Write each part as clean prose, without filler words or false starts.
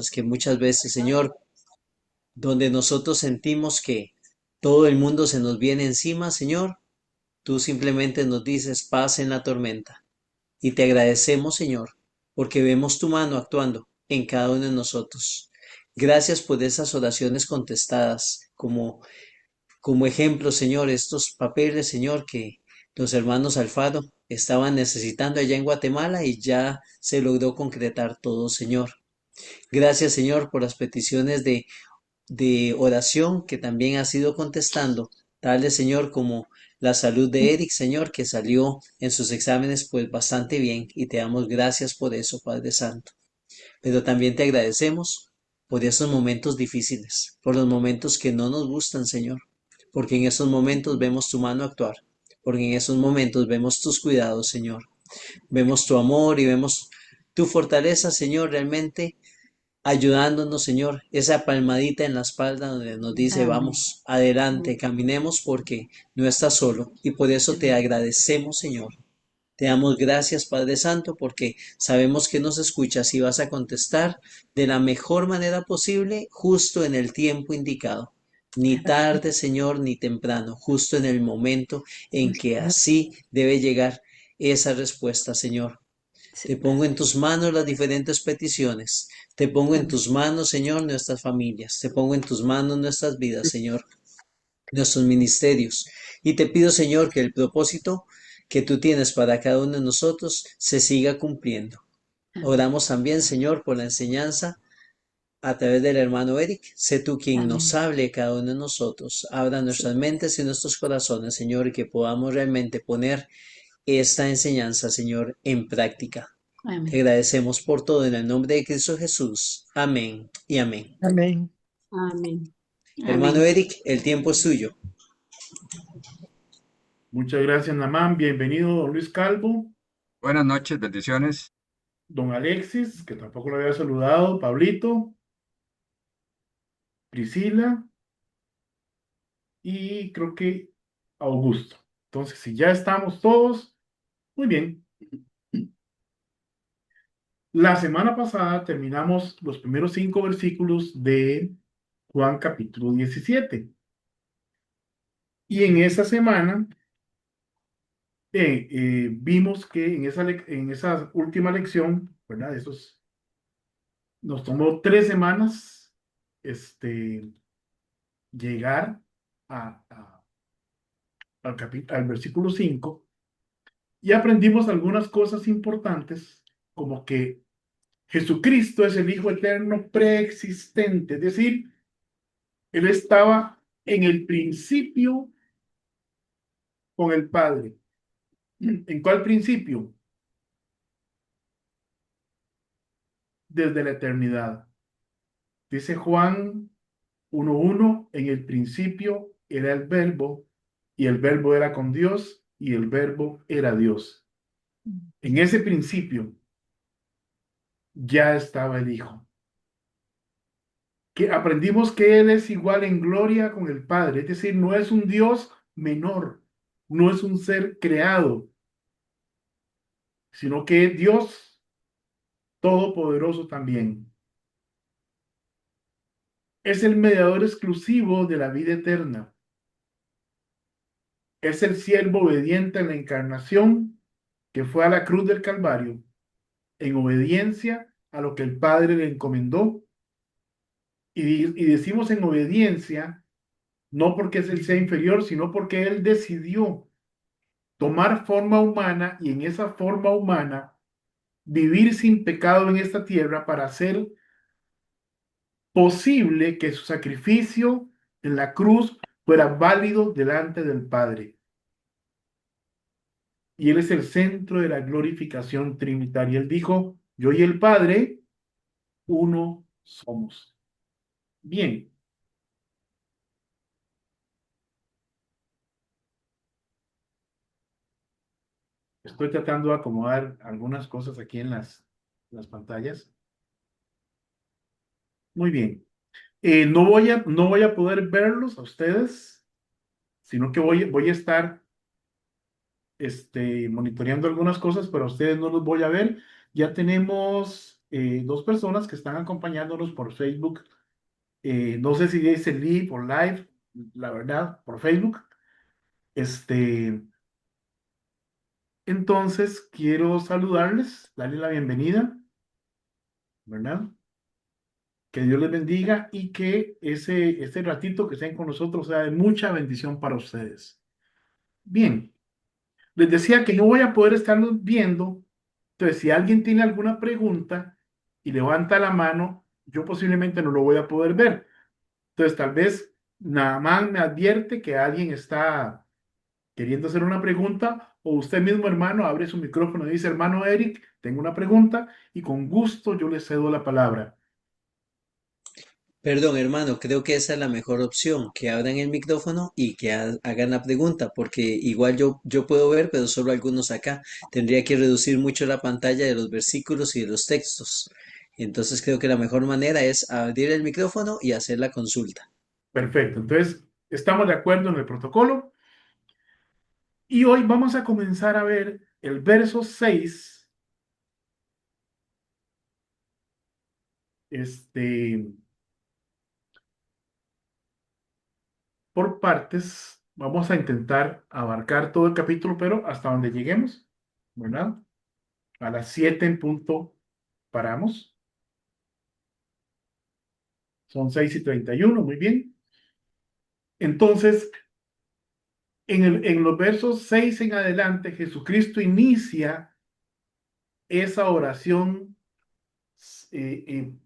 cosas que muchas veces, Señor, donde nosotros sentimos que todo el mundo se nos viene encima, Señor, tú simplemente nos dices paz en la tormenta. Y te agradecemos, Señor, porque vemos tu mano actuando en cada uno de nosotros. Gracias por esas oraciones contestadas, como ejemplo, Señor, estos papeles, Señor, que los hermanos Alfaro estaban necesitando allá en Guatemala y ya se logró concretar todo, Señor. Gracias, Señor, por las peticiones de oración que también has ido contestando. Dale, Señor, como la salud de Eric, Señor, que salió en sus exámenes pues bastante bien y te damos gracias por eso, Padre Santo. Pero también te agradecemos por esos momentos difíciles, por los momentos que no nos gustan, Señor, porque en esos momentos vemos tu mano actuar, porque en esos momentos vemos tus cuidados, Señor, vemos tu amor y vemos tu fortaleza, Señor, realmente ayudándonos, Señor, esa palmadita en la espalda donde nos dice, Amén. vamos, adelante, caminemos porque no estás solo. Y por eso te agradecemos, Señor. Te damos gracias, Padre Santo, porque sabemos que nos escuchas y vas a contestar de la mejor manera posible, justo en el tiempo indicado. Ni tarde, Señor, ni temprano, justo en el momento en que así debe llegar esa respuesta, Señor. Te Sí. pongo en tus manos las diferentes peticiones. Te pongo en Amén. tus manos, Señor, nuestras familias. Te pongo en tus manos nuestras vidas, Señor, nuestros ministerios. Y te pido, Señor, que el propósito que tú tienes para cada uno de nosotros se siga cumpliendo. Amén. Oramos también, Señor, por la enseñanza a través del hermano Eric. Sé tú quien nos Amén. hable cada uno de nosotros. Abra Sí. nuestras mentes y nuestros corazones, Señor, y que podamos realmente poner esta enseñanza, Señor, en práctica. Te Amén. agradecemos por todo en el nombre de Cristo Jesús. Amén y amén. Amén. Amén. Hermano Amén. Eric, el tiempo es suyo. Muchas gracias, Namán. Bienvenido, don Luis Calvo, Buenas noches, bendiciones. don Alexis, que tampoco lo había saludado, Pablito, Priscila y creo que Augusto. Entonces, si ya estamos todos, muy bien. La semana pasada terminamos los primeros 5 versículos de Juan capítulo 17. Y en esa semana vimos que en esa última lección, ¿verdad? Nos tomó 3 semanas llegar a, a- al versículo 5 y aprendimos algunas cosas importantes, como que Jesucristo es el Hijo Eterno preexistente, es decir, Él estaba en el principio con el Padre. ¿En cuál principio? Desde la eternidad. Dice Juan 1:1, en el principio era el verbo, y el verbo era con Dios, y el verbo era Dios. En ese principio ya estaba el Hijo. Que aprendimos que Él es igual en gloria con el Padre, es decir, no es un Dios menor, no es un ser creado, sino que es Dios todopoderoso también. Es el mediador exclusivo de la vida eterna. Es el siervo obediente en la encarnación que fue a la cruz del Calvario en obediencia a lo que el Padre le encomendó. Y decimos en obediencia, no porque él sea inferior, sino porque él decidió tomar forma humana y en esa forma humana vivir sin pecado en esta tierra para hacer posible que su sacrificio en la cruz fuera válido delante del Padre. Y él es el centro de la glorificación trinitaria. Él dijo, yo y el Padre, uno somos. Bien, estoy tratando de acomodar algunas cosas aquí en las pantallas. Muy bien. No voy a poder verlos a ustedes, sino que voy a estar monitoreando algunas cosas, pero a ustedes no los voy a ver. Ya tenemos dos personas que están acompañándonos por Facebook. No sé si dice live o live, la verdad, por Facebook. Este, entonces, quiero saludarles, darles la bienvenida, ¿verdad? Que Dios les bendiga y que ese ratito que estén con nosotros sea de mucha bendición para ustedes. Bien, les decía que no voy a poder estarlos viendo. Entonces, si alguien tiene alguna pregunta y levanta la mano, yo posiblemente no lo voy a poder ver. Entonces, tal vez nada más me advierte que alguien está queriendo hacer una pregunta, o usted mismo, hermano, abre su micrófono y dice, hermano Eric, tengo una pregunta, y con gusto yo le cedo la palabra. Perdón, hermano, creo que esa es la mejor opción, que abran el micrófono y que hagan la pregunta, porque igual yo puedo ver, pero solo algunos acá. Tendría que reducir mucho la pantalla de los versículos y de los textos. Entonces creo que la mejor manera es abrir el micrófono y hacer la consulta. Perfecto, entonces estamos de acuerdo en el protocolo, y hoy vamos a comenzar a ver el verso 6, este, por partes. Vamos a intentar abarcar todo el capítulo, pero hasta donde lleguemos, ¿verdad? A las 7 en punto paramos. Son 6:31, muy bien. Entonces, en los versos 6 en adelante, Jesucristo inicia esa oración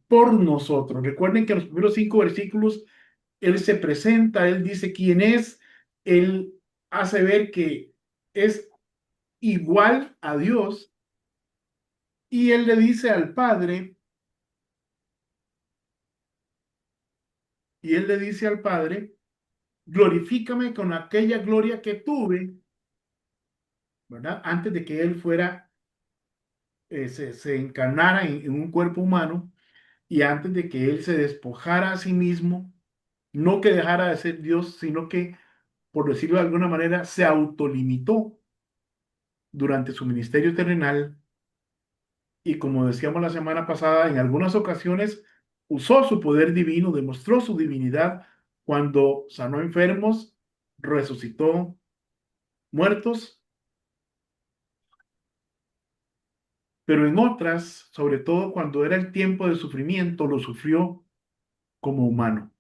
por nosotros. Recuerden que en los primeros 5 versículos, Él se presenta, Él dice quién es, Él hace ver que es igual a Dios, y Él le dice al Padre, y Él le dice al Padre, glorifícame con aquella gloria que tuve, ¿verdad? Antes de que Él fuera, se encarnara en un cuerpo humano, y antes de que Él se despojara a sí mismo, no que dejara de ser Dios, sino que, por decirlo de alguna manera, se autolimitó durante su ministerio terrenal, y, como decíamos la semana pasada, en algunas ocasiones usó su poder divino, demostró su divinidad cuando sanó enfermos, resucitó muertos, pero en otras, sobre todo cuando era el tiempo de sufrimiento, lo sufrió como humano.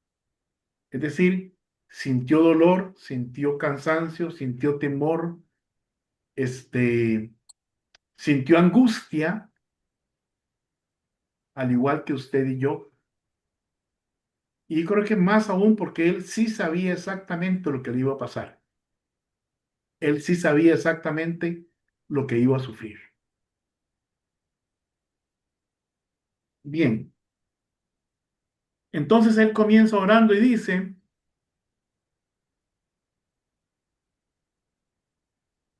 Es decir, sintió dolor, sintió cansancio, sintió temor, este, sintió angustia, al igual que usted y yo. Y creo que más aún porque él sí sabía exactamente lo que le iba a pasar. Él sí sabía exactamente lo que iba a sufrir. Bien, entonces él comienza orando y dice,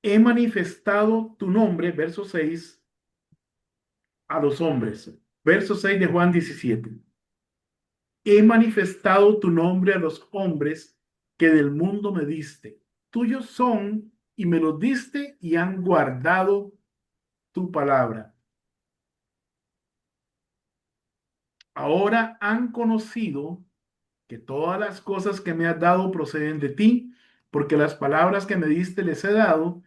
he manifestado tu nombre, verso 6, a los hombres. Verso 6 de Juan 17. He manifestado tu nombre a los hombres que del mundo me diste. Tuyos son y me los diste y han guardado tu palabra. Ahora han conocido que todas las cosas que me has dado proceden de ti, porque las palabras que me diste les he dado,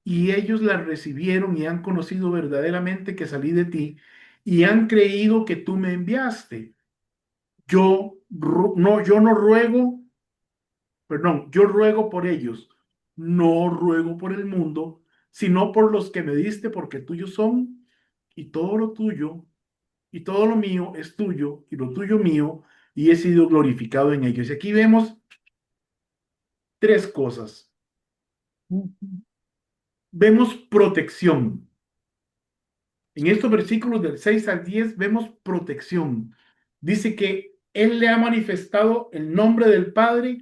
y ellos las recibieron y han conocido verdaderamente que salí de ti, y han creído que tú me enviaste. Yo no ruego, perdón, yo ruego por ellos, no ruego por el mundo, sino por los que me diste, porque tuyos son, y todo lo tuyo, y todo lo mío es tuyo, y lo tuyo mío, y he sido glorificado en ellos. Y aquí vemos tres cosas. Vemos protección. En estos versículos del 6 al 10 vemos protección. Dice que Él le ha manifestado el nombre del Padre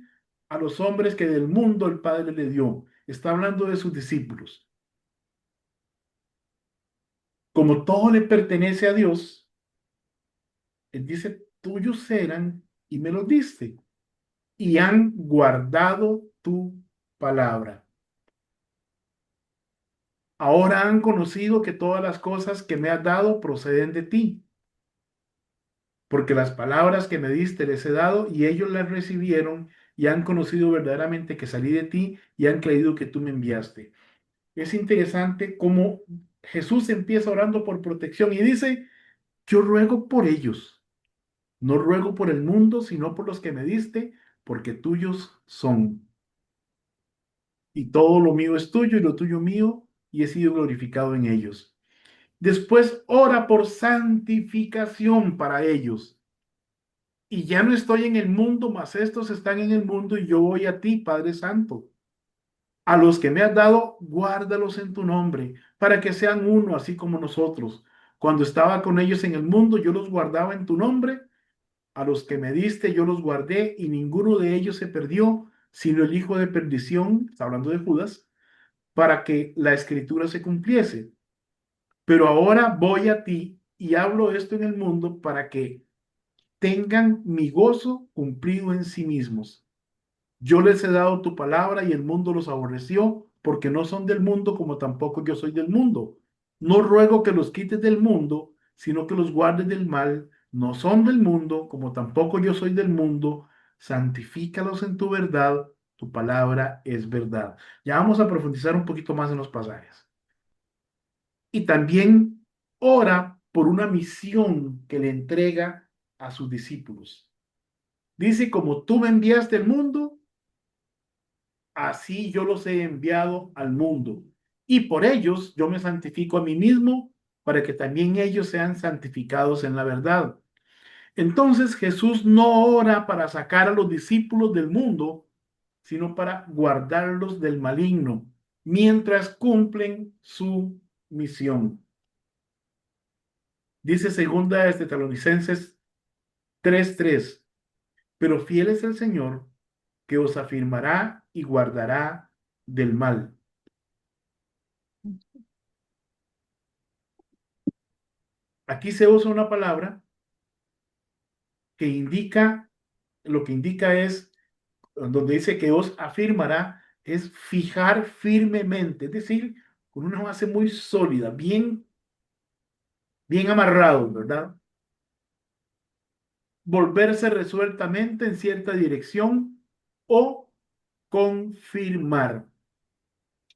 a los hombres que del mundo el Padre le dio. Está hablando de sus discípulos. Como todo le pertenece a Dios, Él dice, tuyos eran y me los diste, y han guardado tu palabra. Ahora han conocido que todas las cosas que me has dado proceden de ti, porque las palabras que me diste les he dado y ellos las recibieron y han conocido verdaderamente que salí de ti y han creído que tú me enviaste. Es interesante cómo Jesús empieza orando por protección y dice, yo ruego por ellos, no ruego por el mundo, sino por los que me diste, porque tuyos son. Y todo lo mío es tuyo y lo tuyo mío, y he sido glorificado en ellos. Después ora por santificación para ellos. Y ya no estoy en el mundo, mas estos están en el mundo y yo voy a ti, Padre Santo. A los que me has dado, guárdalos en tu nombre, para que sean uno, así como nosotros. Cuando estaba con ellos en el mundo, yo los guardaba en tu nombre. A los que me diste, yo los guardé, y ninguno de ellos se perdió, sino el hijo de perdición, está hablando de Judas, para que la escritura se cumpliese. Pero ahora voy a ti y hablo esto en el mundo para que tengan mi gozo cumplido en sí mismos. Yo les he dado tu palabra y el mundo los aborreció porque no son del mundo como tampoco yo soy del mundo. No ruego que los quites del mundo, sino que los guardes del mal. No son del mundo como tampoco yo soy del mundo. Santifícalos en tu verdad. Tu palabra es verdad. Ya vamos a profundizar un poquito más en los pasajes. Y también ora por una misión que le entrega a sus discípulos. Dice, como tú me enviaste al mundo, así yo los he enviado al mundo. Y por ellos yo me santifico a mí mismo para que también ellos sean santificados en la verdad. Entonces Jesús no ora para sacar a los discípulos del mundo, sino para guardarlos del maligno, mientras cumplen su misión. Dice segunda de Tesalonicenses 3:3, pero fiel es el Señor que os afirmará y guardará del mal. Aquí se usa una palabra que indica, lo que indica es, donde dice que os afirmará, es fijar firmemente, es decir, con una base muy sólida, bien amarrado, ¿verdad? Volverse resueltamente en cierta dirección o confirmar.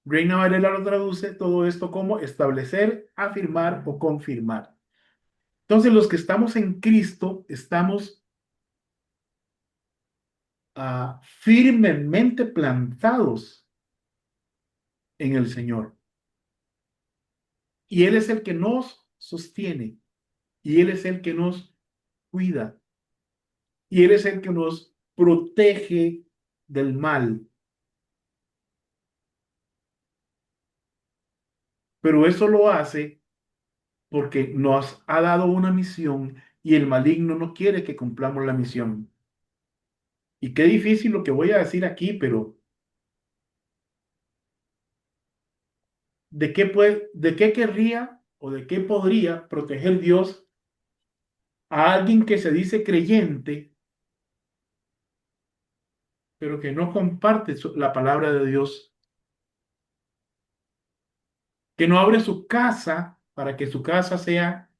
Reina Valera lo traduce todo esto como establecer, afirmar o confirmar. Entonces, los que estamos en Cristo estamos firmemente plantados en el Señor. Y Él es el que nos sostiene. Y Él es el que nos cuida. Y Él es el que nos protege del mal. Pero eso lo hace porque nos ha dado una misión y el maligno no quiere que cumplamos la misión. Y qué difícil lo que voy a decir aquí, pero de qué querría o de qué podría proteger Dios a alguien que se dice creyente, pero que no comparte la palabra de Dios, que no abre su casa para que su casa sea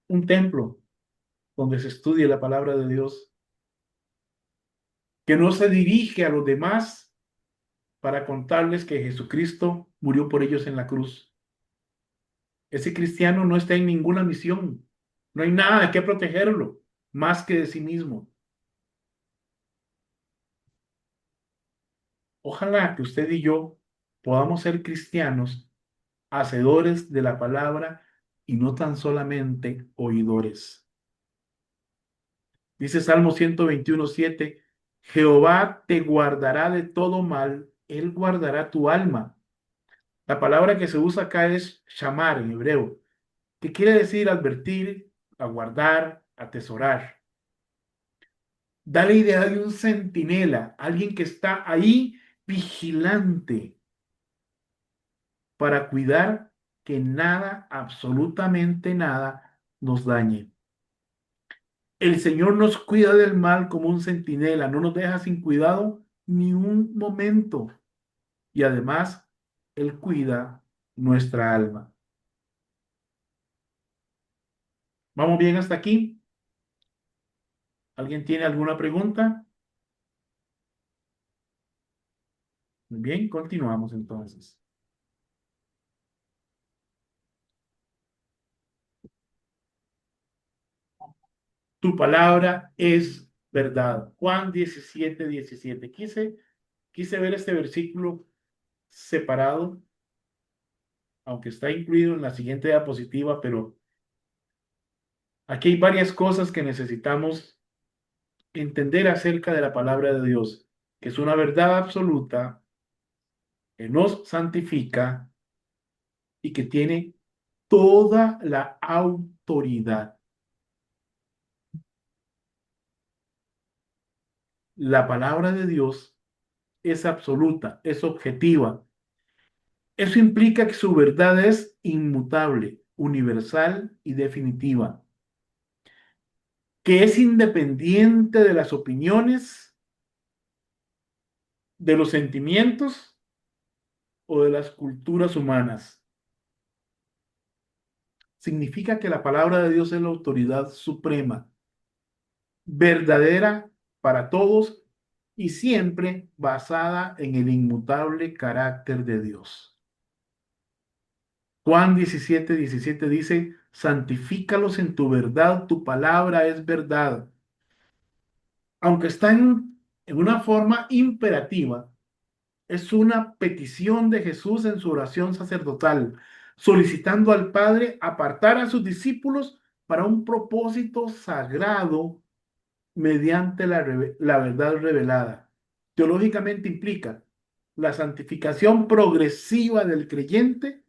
un templo donde se estudie la palabra de Dios, que no se dirige a los demás para contarles que Jesucristo murió por ellos en la cruz. Ese cristiano no está en ninguna misión, no hay nada de qué protegerlo más que de sí mismo. Ojalá que usted y yo podamos ser cristianos, hacedores de la palabra y no tan solamente oidores. Dice Salmo 121:7, Jehová te guardará de todo mal, él guardará tu alma. La palabra que se usa acá es shamar en hebreo, que quiere decir advertir, aguardar, atesorar. Da la idea de un centinela, alguien que está ahí vigilante para cuidar que nada, absolutamente nada, nos dañe. El Señor nos cuida del mal como un centinela, no nos deja sin cuidado ni un momento. Y además, Él cuida nuestra alma. ¿Vamos bien hasta aquí? ¿Alguien tiene alguna pregunta? Muy bien, continuamos entonces. Tu palabra es verdad. Juan 17:17. Quise ver este versículo separado, aunque está incluido en la siguiente diapositiva, pero aquí hay varias cosas que necesitamos entender acerca de la palabra de Dios, que es una verdad absoluta, que nos santifica y que tiene toda la autoridad. La palabra de Dios es absoluta, es objetiva. Eso implica que su verdad es inmutable, universal y definitiva, que es independiente de las opiniones, de los sentimientos o de las culturas humanas. Significa que la palabra de Dios es la autoridad suprema, verdadera para todos y siempre basada en el inmutable carácter de Dios. Juan 17:17 dice, santifícalos en tu verdad, tu palabra es verdad. Aunque está en una forma imperativa, es una petición de Jesús en su oración sacerdotal, solicitando al Padre apartar a sus discípulos para un propósito sagrado mediante la verdad revelada. Teológicamente implica la santificación progresiva del creyente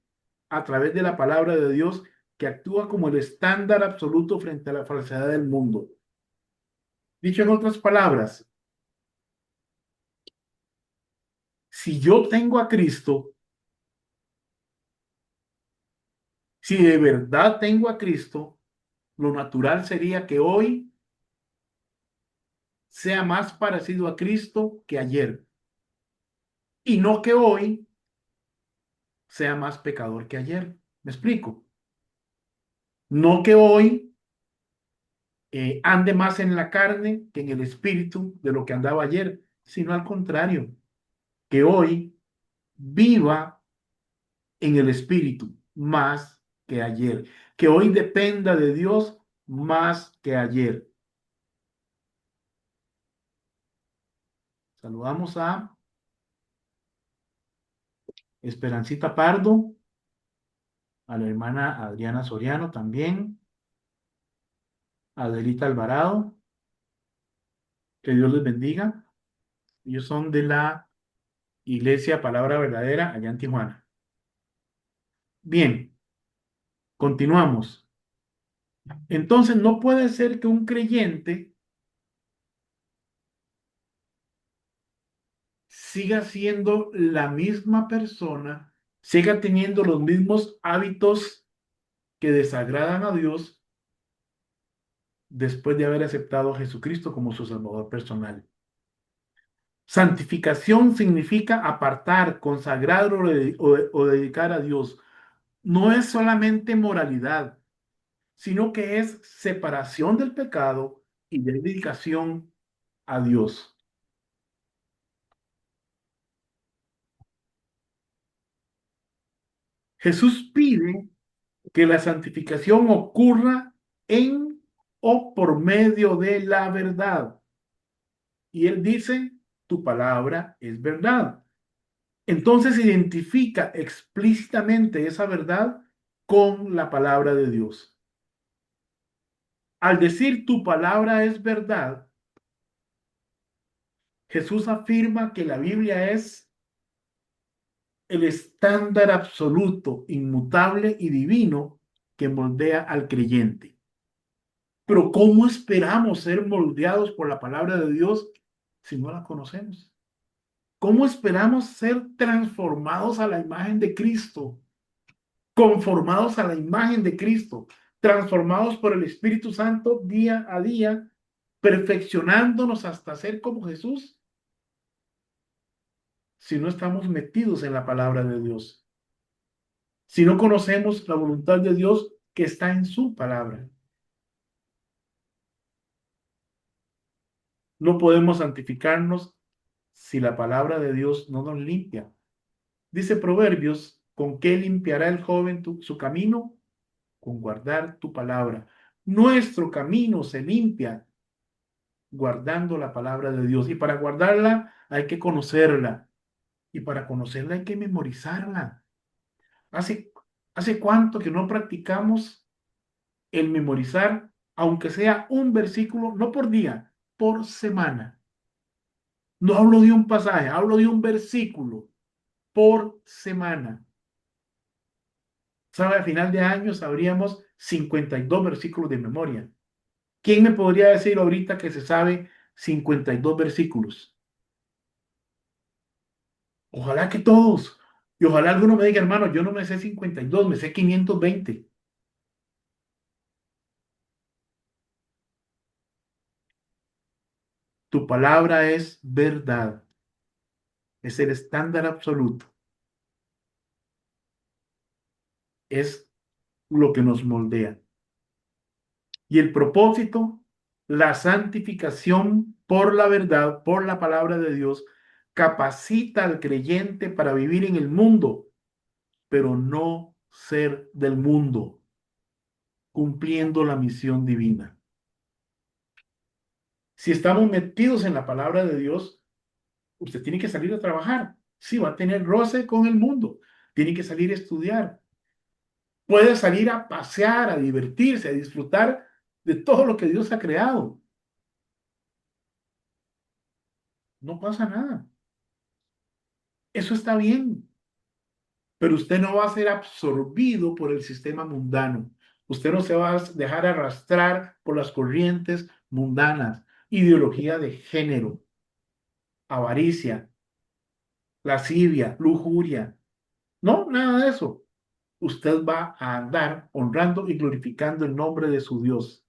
a través de la palabra de Dios que actúa como el estándar absoluto frente a la falsedad del mundo. Dicho en otras palabras, si yo tengo a Cristo, si de verdad tengo a Cristo, lo natural sería que hoy sea más parecido a Cristo que ayer. Y no que hoy sea más pecador que ayer. ¿Me explico? No que hoy ande más en la carne que en el espíritu de lo que andaba ayer, sino al contrario, que hoy viva en el espíritu más que ayer, que hoy dependa de Dios más que ayer. Saludamos a Esperancita Pardo, a la hermana Adriana Soriano también, a Adelita Alvarado, que Dios les bendiga. Ellos son de la Iglesia Palabra Verdadera allá en Tijuana. Bien, continuamos. Entonces, no puede ser que un creyente siga siendo la misma persona, siga teniendo los mismos hábitos que desagradan a Dios después de haber aceptado a Jesucristo como su Salvador personal. Santificación significa apartar, consagrar o dedicar a Dios. No es solamente moralidad, sino que es separación del pecado y dedicación a Dios. Jesús pide que la santificación ocurra en o por medio de la verdad. Y él dice, tu palabra es verdad. Entonces identifica explícitamente esa verdad con la palabra de Dios. Al decir tu palabra es verdad, Jesús afirma que la Biblia es el estándar absoluto, inmutable y divino que moldea al creyente. Pero ¿cómo esperamos ser moldeados por la palabra de Dios si no la conocemos? ¿Cómo esperamos ser transformados a la imagen de Cristo? Conformados a la imagen de Cristo, transformados por el Espíritu Santo día a día, perfeccionándonos hasta ser como Jesús, si no estamos metidos en la palabra de Dios, si no conocemos la voluntad de Dios que está en su palabra. No podemos santificarnos si la palabra de Dios no nos limpia. Dice Proverbios, ¿con qué limpiará el joven su camino? Con guardar tu palabra. Nuestro camino se limpia guardando la palabra de Dios. Y para guardarla hay que conocerla. Y para conocerla hay que memorizarla. ¿Hace, hace cuánto que no practicamos el memorizar, aunque sea un versículo, no por día, por semana? No hablo de un pasaje, hablo de un versículo por semana. ¿Sabe? A final de año sabríamos 52 versículos de memoria. ¿Quién me podría decir ahorita que se sabe 52 versículos? Ojalá que todos. Y ojalá alguno me diga, hermano, yo no me sé 52, me sé 520. Tu palabra es verdad. Es el estándar absoluto. Es lo que nos moldea. Y el propósito, la santificación por la verdad, por la palabra de Dios, capacita al creyente para vivir en el mundo, pero no ser del mundo, cumpliendo la misión divina. Si estamos metidos en la palabra de Dios, usted tiene que salir a trabajar. Sí, va a tener roce con el mundo. Tiene que salir a estudiar. Puede salir a pasear, a divertirse, a disfrutar de todo lo que Dios ha creado. No pasa nada. Eso está bien. Pero usted no va a ser absorbido por el sistema mundano. Usted no se va a dejar arrastrar por las corrientes mundanas, ideología de género, avaricia, lascivia, lujuria. No, nada de eso. Usted va a andar honrando y glorificando el nombre de su Dios.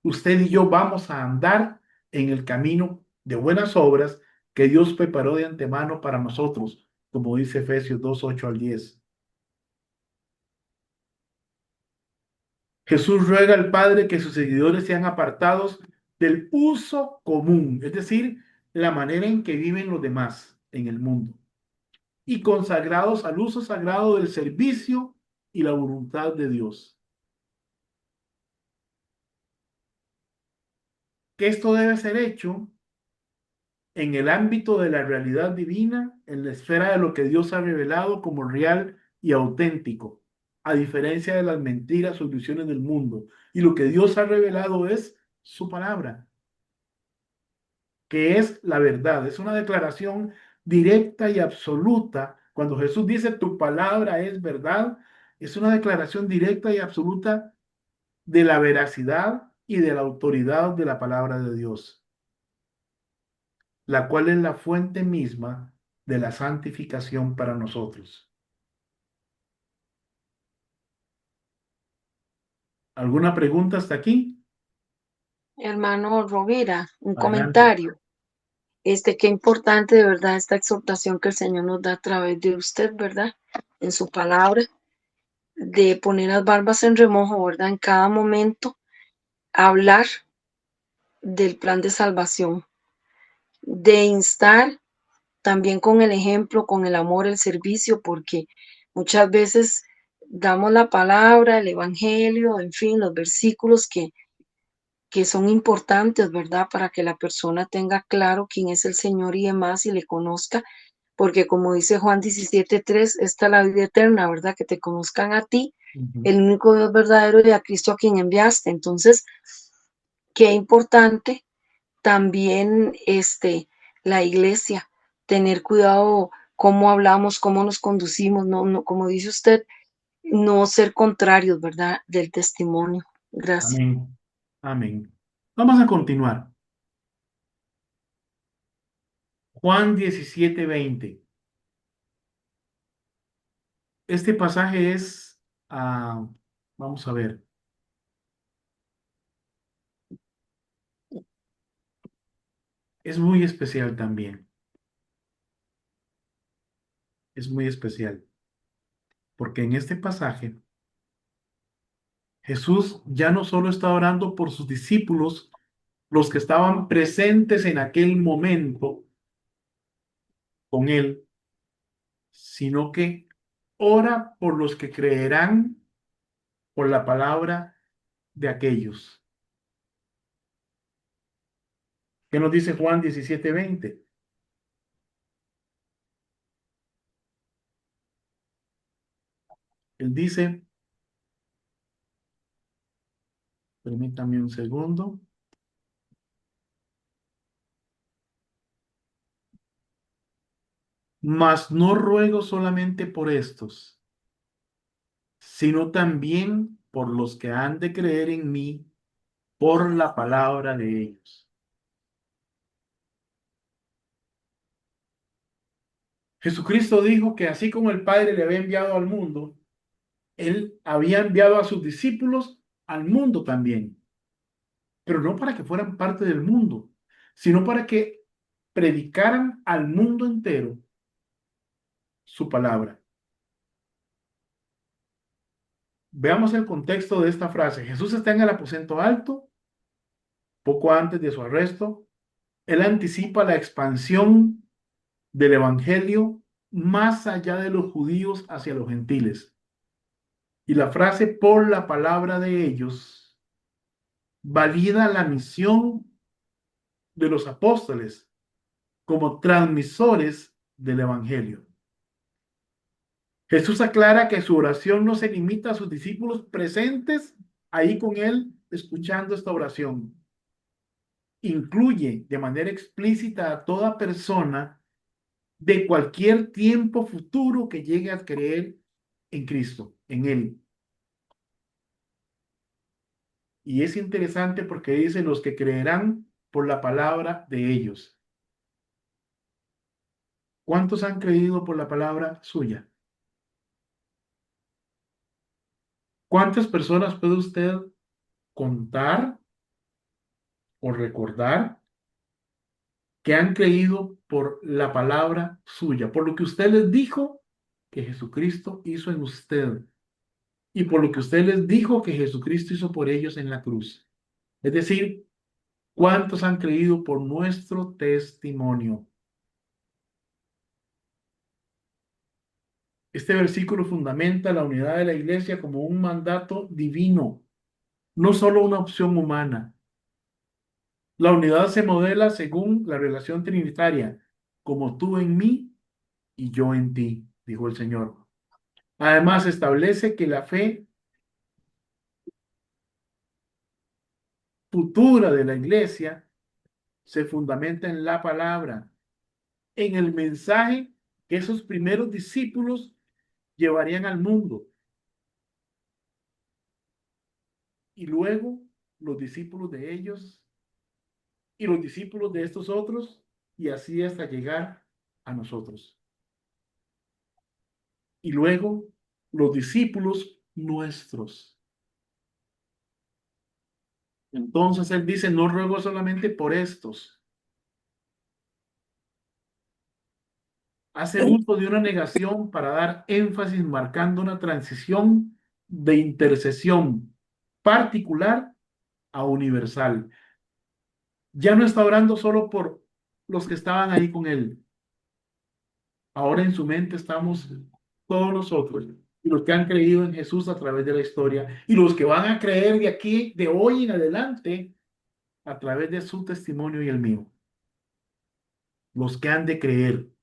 Usted y yo vamos a andar en el camino de buenas obras que Dios preparó de antemano para nosotros, como dice Efesios 2:8 al 10. Jesús ruega al Padre que sus seguidores sean apartados del uso común, es decir, la manera en que viven los demás en el mundo, y consagrados al uso sagrado del servicio y la voluntad de Dios. Que esto debe ser hecho en el ámbito de la realidad divina, en la esfera de lo que Dios ha revelado como real y auténtico, a diferencia de las mentiras o ilusiones del mundo. Y lo que Dios ha revelado es su palabra, que es la verdad. Es una declaración directa y absoluta. Cuando Jesús dice tu palabra es verdad, es una declaración directa y absoluta de la veracidad y de la autoridad de la palabra de Dios, la cual es la fuente misma de la santificación para nosotros. ¿Alguna pregunta hasta aquí? Hermano Rovira, un Adelante. comentario. Qué importante de verdad esta exhortación que el Señor nos da a través de usted, ¿verdad? En su palabra, de poner las barbas en remojo, ¿verdad? En cada momento, hablar del plan de salvación, de instar también con el ejemplo, con el amor, el servicio, porque muchas veces damos la palabra, el evangelio, en fin, los versículos que son importantes, ¿verdad? Para que la persona tenga claro quién es el Señor y demás y le conozca, porque como dice Juan 17:3, esta es la vida eterna, ¿verdad? Que te conozcan a ti, Ujú. el único Dios verdadero y a Cristo a quien enviaste. Entonces, qué importante también la iglesia, tener cuidado cómo hablamos, cómo nos conducimos, no, como dice usted, no ser contrarios, ¿verdad? Del testimonio. Gracias. Amén. Amén. Vamos a continuar. Juan 17:20. Este pasaje es, vamos a ver, es muy especial también. Es muy especial. Porque en este pasaje, Jesús ya no solo está orando por sus discípulos los que estaban presentes en aquel momento con él, sino que ora por los que creerán por la palabra de aquellos. ¿Qué nos dice Juan 17:20? Él dice, permítame un segundo. Mas no ruego solamente por estos, sino también por los que han de creer en mí por la palabra de ellos. Jesucristo dijo que así como el Padre le había enviado al mundo, Él había enviado a sus discípulos al mundo también, pero no para que fueran parte del mundo, sino para que predicaran al mundo entero su palabra. Veamos el contexto de esta frase. Jesús está en el aposento alto, poco antes de su arresto. Él anticipa la expansión del evangelio más allá de los judíos hacia los gentiles. Y la frase por la palabra de ellos valida la misión de los apóstoles como transmisores del evangelio. Jesús aclara que su oración no se limita a sus discípulos presentes ahí con él escuchando esta oración. Incluye de manera explícita a toda persona de cualquier tiempo futuro que llegue a creer en Cristo, en Él. Y es interesante porque dice los que creerán por la palabra de ellos. ¿Cuántos han creído por la palabra suya? ¿Cuántas personas puede usted contar o recordar que han creído por la palabra suya, por lo que usted les dijo que Jesucristo hizo en usted y por lo que usted les dijo que Jesucristo hizo por ellos en la cruz? Es decir, ¿cuántos han creído por nuestro testimonio? Este versículo fundamenta la unidad de la iglesia como un mandato divino, no solo una opción humana. La unidad se modela según la relación trinitaria, como tú en mí y yo en ti, dijo el Señor. Además, establece que la fe futura de la iglesia se fundamenta en la palabra, en el mensaje que esos primeros discípulos llevarían al mundo. Y luego los discípulos de ellos y los discípulos de estos otros, y así hasta llegar a nosotros. Y luego los discípulos nuestros. Entonces él dice, no ruego solamente por estos. Hace uso de una negación para dar énfasis marcando una transición de intercesión particular a universal. Ya no está orando solo por los que estaban ahí con él. Ahora en su mente estamos todos nosotros y los que han creído en Jesús a través de la historia y los que van a creer de aquí, de hoy en adelante, a través de su testimonio y el mío. Los que han de creer,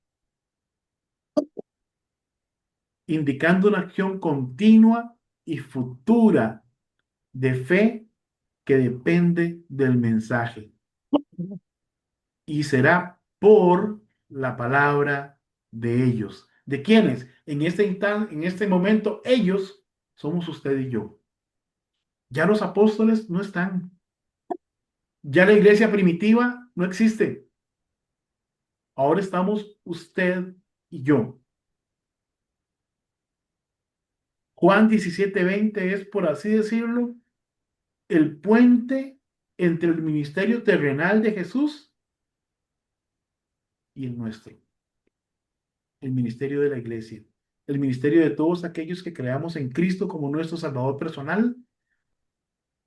indicando una acción continua y futura de fe que depende del mensaje y será por la palabra de ellos. ¿De quiénes? En este instante, en este momento, ellos somos usted y yo. Ya los apóstoles no están. Ya la iglesia primitiva no existe. Ahora estamos usted y yo. Juan 17:20 es, por así decirlo, el puente entre el ministerio terrenal de Jesús y el nuestro. El ministerio de la iglesia. El ministerio de todos aquellos que creamos en Cristo como nuestro Salvador personal.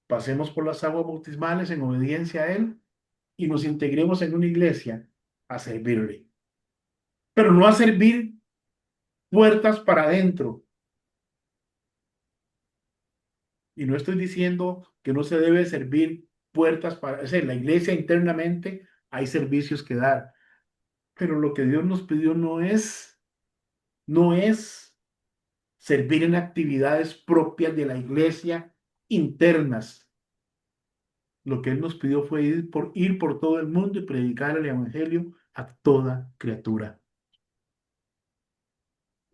Pasemos por las aguas bautismales en obediencia a Él y nos integremos en una iglesia a servirle. Pero no a servir puertas para adentro. Y no estoy diciendo que no se debe servir puertas para... O sea, en la iglesia internamente hay servicios que dar. Pero lo que Dios nos pidió no es servir en actividades propias de la iglesia internas. Lo que Él nos pidió fue ir por todo el mundo y predicar el evangelio a toda criatura.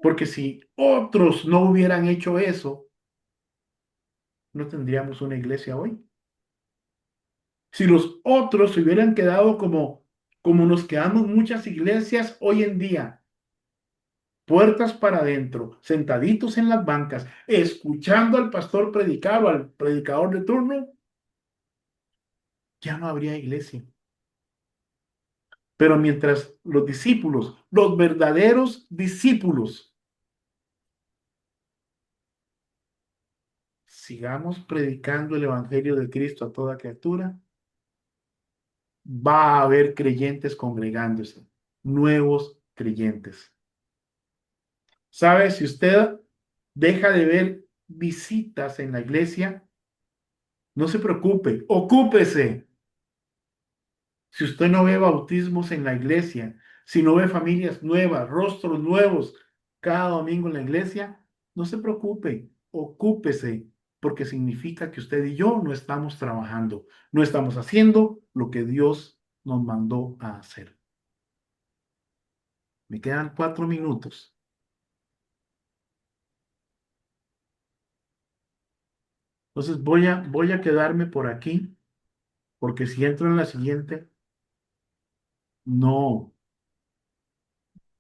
Porque si otros no hubieran hecho eso, no tendríamos una iglesia hoy. Si los otros se hubieran quedado como nos quedamos muchas iglesias hoy en día, puertas para adentro, sentaditos en las bancas, escuchando al pastor predicar o al predicador de turno, ya no habría iglesia. Pero mientras los discípulos, los verdaderos discípulos, sigamos predicando el evangelio de Cristo a toda criatura, va a haber creyentes congregándose, nuevos creyentes. ¿Sabe? Si usted deja de ver visitas en la iglesia, no se preocupe, ocúpese. Si usted no ve bautismos en la iglesia, si no ve familias nuevas, rostros nuevos cada domingo en la iglesia, no se preocupe, ocúpese, porque significa que usted y yo no estamos trabajando, no estamos haciendo lo que Dios nos mandó a hacer. Me quedan 4 minutos. Entonces voy a quedarme por aquí, porque si entro en la siguiente, no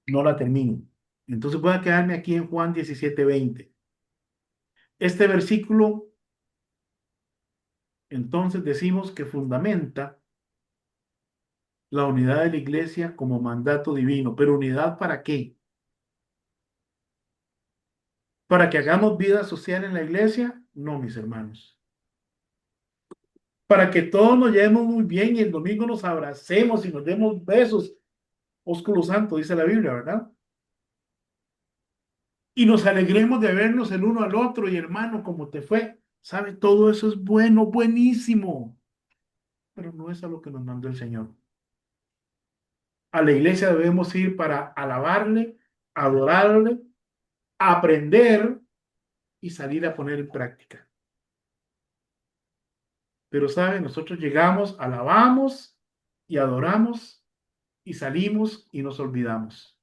la termino. Entonces voy a quedarme aquí en Juan 17:20. Este versículo, entonces decimos que fundamenta la unidad de la iglesia como mandato divino. ¿Pero unidad para qué? ¿Para que hagamos vida social en la iglesia? No, mis hermanos. Para que todos nos llevemos muy bien y el domingo nos abracemos y nos demos besos. Ósculo santo, dice la Biblia, ¿verdad? Y nos alegremos de vernos el uno al otro y hermano, ¿cómo te fue? ¿Sabe? Todo eso es bueno, buenísimo. Pero no es a lo que nos mandó el Señor. A la iglesia debemos ir para alabarle, adorarle, aprender y salir a poner en práctica. Pero, ¿sabe? Nosotros llegamos, alabamos y adoramos y salimos y nos olvidamos.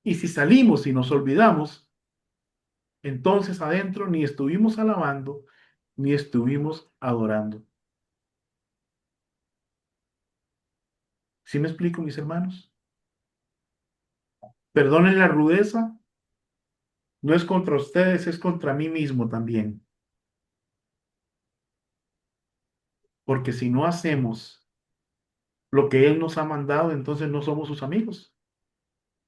Y si salimos y nos olvidamos, entonces adentro ni estuvimos alabando ni estuvimos adorando. ¿Sí me explico, mis hermanos? Perdonen la rudeza, no es contra ustedes, es contra mí mismo también. Porque si no hacemos lo que Él nos ha mandado, entonces no somos sus amigos.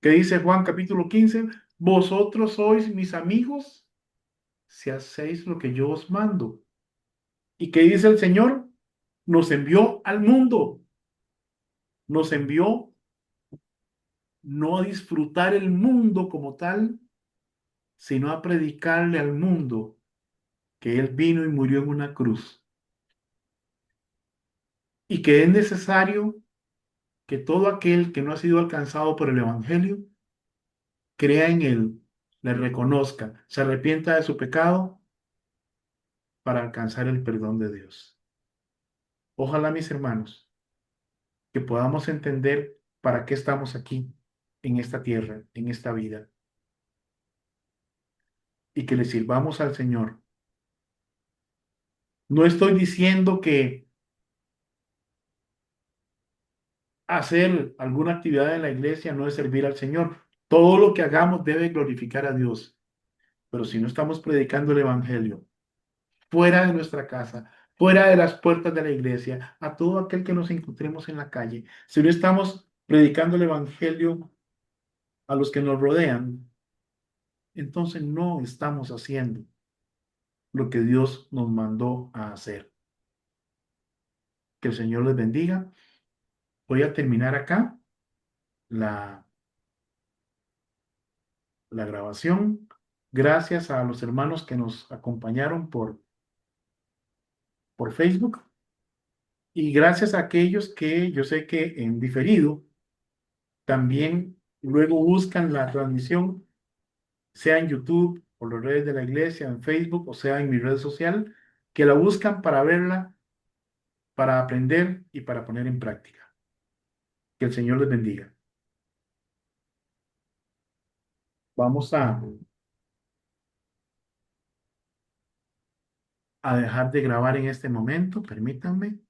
¿Qué dice Juan capítulo 15? Vosotros sois mis amigos si hacéis lo que yo os mando. ¿Y qué dice el Señor? Nos envió al mundo. Nos envió no a disfrutar el mundo como tal, sino a predicarle al mundo que Él vino y murió en una cruz. Y que es necesario que todo aquel que no ha sido alcanzado por el Evangelio crea en Él, le reconozca, se arrepienta de su pecado para alcanzar el perdón de Dios. Ojalá, mis hermanos, que podamos entender para qué estamos aquí, en esta tierra, en esta vida, y que le sirvamos al Señor. No estoy diciendo que hacer alguna actividad en la iglesia no es servir al Señor. Todo lo que hagamos debe glorificar a Dios. Pero si no estamos predicando el Evangelio, fuera de nuestra casa, fuera de las puertas de la iglesia, a todo aquel que nos encontremos en la calle, si no estamos predicando el Evangelio a los que nos rodean, entonces no estamos haciendo lo que Dios nos mandó a hacer. Que el Señor les bendiga. Voy a terminar acá la, la grabación. Gracias a los hermanos que nos acompañaron por Facebook y gracias a aquellos que yo sé que en diferido también luego buscan la transmisión, sea en YouTube o las redes de la iglesia, en Facebook o sea en mi red social, que la buscan para verla, para aprender y para poner en práctica. Que el Señor les bendiga. Vamos a dejar de grabar en este momento, permítanme.